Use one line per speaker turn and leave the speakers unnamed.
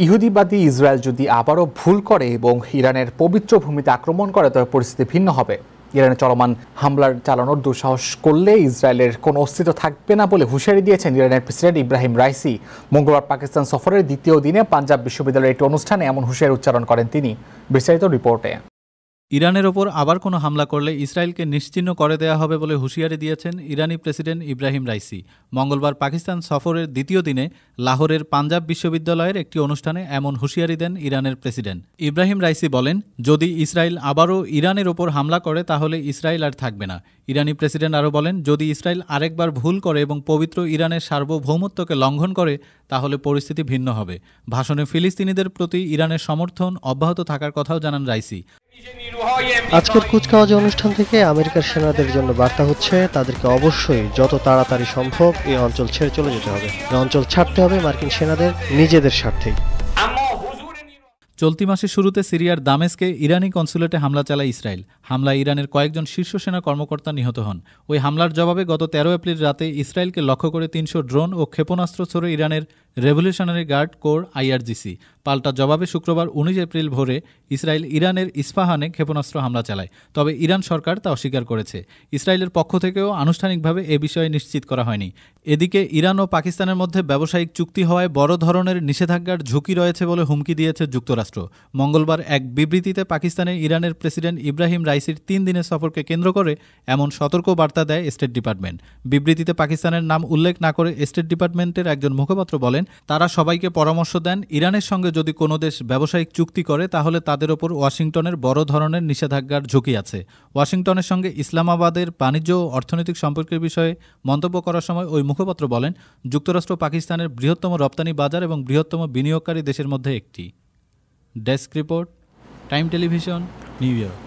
ইহুদিবাদী ইসরায়েল যদি আবারও ভুল করে এবং ইরানের পবিত্র ভূমিতে আক্রমণ করে তবে পরিস্থিতি ভিন্ন হবে। ইরানে চলমান হামলার চালানোর দুঃসাহস করলে ইসরায়েলের কোনো অস্তিত্ব থাকবে না বলে হুঁশিয়ারি দিয়েছেন ইরানের প্রেসিডেন্ট ইব্রাহিম রাইসি। মঙ্গলবার পাকিস্তান সফরের দ্বিতীয় দিনে পাঞ্জাব বিশ্ববিদ্যালয়ের একটি অনুষ্ঠানে এমন হুঁশিয়ারি উচ্চারণ করেন তিনি। বিস্তারিত রিপোর্টে।
ইরানের ওপর আবার কোনো হামলা করলে ইসরায়েলকে নিশ্চিহ্ন করে দেয়া হবে বলে হুঁশিয়ারি দিয়েছেন ইরানি প্রেসিডেন্ট ইব্রাহিম রাইসি। মঙ্গলবার পাকিস্তান সফরের দ্বিতীয় দিনে লাহোরের পাঞ্জাব বিশ্ববিদ্যালয়ের একটি অনুষ্ঠানে এমন হুঁশিয়ারি দেন ইরানের প্রেসিডেন্ট। ইব্রাহিম রাইসি বলেন, যদি ইসরায়েল আবারও ইরানের ওপর হামলা করে তাহলে ইসরায়েল আর থাকবে না। ইরানি প্রেসিডেন্ট আরও বলেন, যদি ইসরায়েল আরেকবার ভুল করে এবং পবিত্র ইরানের সার্বভৌমত্বকে লঙ্ঘন করে তাহলে পরিস্থিতি ভিন্ন হবে। ভাষণে ফিলিস্তিনিদের প্রতি ইরানের সমর্থন অব্যাহত থাকার কথাও জানান রাইসি।
আজকের কুচকাওয়াজ অনুষ্ঠান থেকে আমেরিকার সেনাদের জন্য বার্তা হচ্ছে, তাদেরকে অবশ্যই যত তাড়াতাড়ি সম্ভব এই অঞ্চল ছেড়ে চলে যেতে হবে। এই অঞ্চল ছাড়তে হবে মার্কিন সেনাদের নিজেদের স্বার্থেই।
চলতি মাসের শুরুতে সিরিয়ার দামেস্কে ইরানি কনসুলেটে হামলা চালায় ইসরায়েল। হামলায় ইরানের কয়েকজন শীর্ষ সেনা কর্মকর্তা নিহত হন। ওই হামলার জবাবে গত 13 এপ্রিল রাতে ইসরায়েলকে লক্ষ্য করে 300 ড্রোন ও ক্ষেপণাস্ত্র ছোড়ে ইরানের রেভলিউশনারি গার্ড কোর আইআরজিসি। পাল্টা জবাবে শুক্রবার 19 এপ্রিল ভোরে ইসরায়েল ইরানের ইস্পাহানে ক্ষেপণাস্ত্র হামলা চালায়। তবে ইরান সরকার তা অস্বীকার করেছে। ইসরায়েলের পক্ষ থেকেও আনুষ্ঠানিকভাবে এ বিষয়ে নিশ্চিত করা হয়নি। এদিকে ইরান ও পাকিস্তানের মধ্যে ব্যবসায়িক চুক্তি হওয়ায় বড় ধরনের নিষেধাজ্ঞার ঝুঁকি রয়েছে বলে হুমকি দিয়েছে যুক্তরাষ্ট্র। মঙ্গলবার এক বিবৃতিতে পাকিস্তানে ইরানের প্রেসিডেন্ট ইব্রাহিম রাইসির 3 দিনের সফরকে কেন্দ্র করে এমন সতর্ক বার্তা দেয় স্টেট ডিপার্টমেন্ট। বিবৃতিতে পাকিস্তানের নাম উল্লেখ না করে স্টেট ডিপার্টমেন্টের একজন মুখপাত্র বলেন, তারা সবাইকে পরামর্শ দেন, ইরানের সঙ্গে যদি কোনো দেশ ব্যবসায়িক চুক্তি করে তাহলে তাদের ওপর ওয়াশিংটনের বড় ধরনের নিষেধাজ্ঞার ঝুঁকি আছে। ওয়াশিংটনের সঙ্গে ইসলামাবাদের বাণিজ্য ও অর্থনৈতিক সম্পর্কের বিষয়ে মন্তব্য করার সময় ওই মুখপাত্র বলেন, যুক্তরাষ্ট্র পাকিস্তানের বৃহত্তম রপ্তানি বাজার এবং বৃহত্তম বিনিয়োগকারী দেশের মধ্যে একটি। Desk report, time television, new York.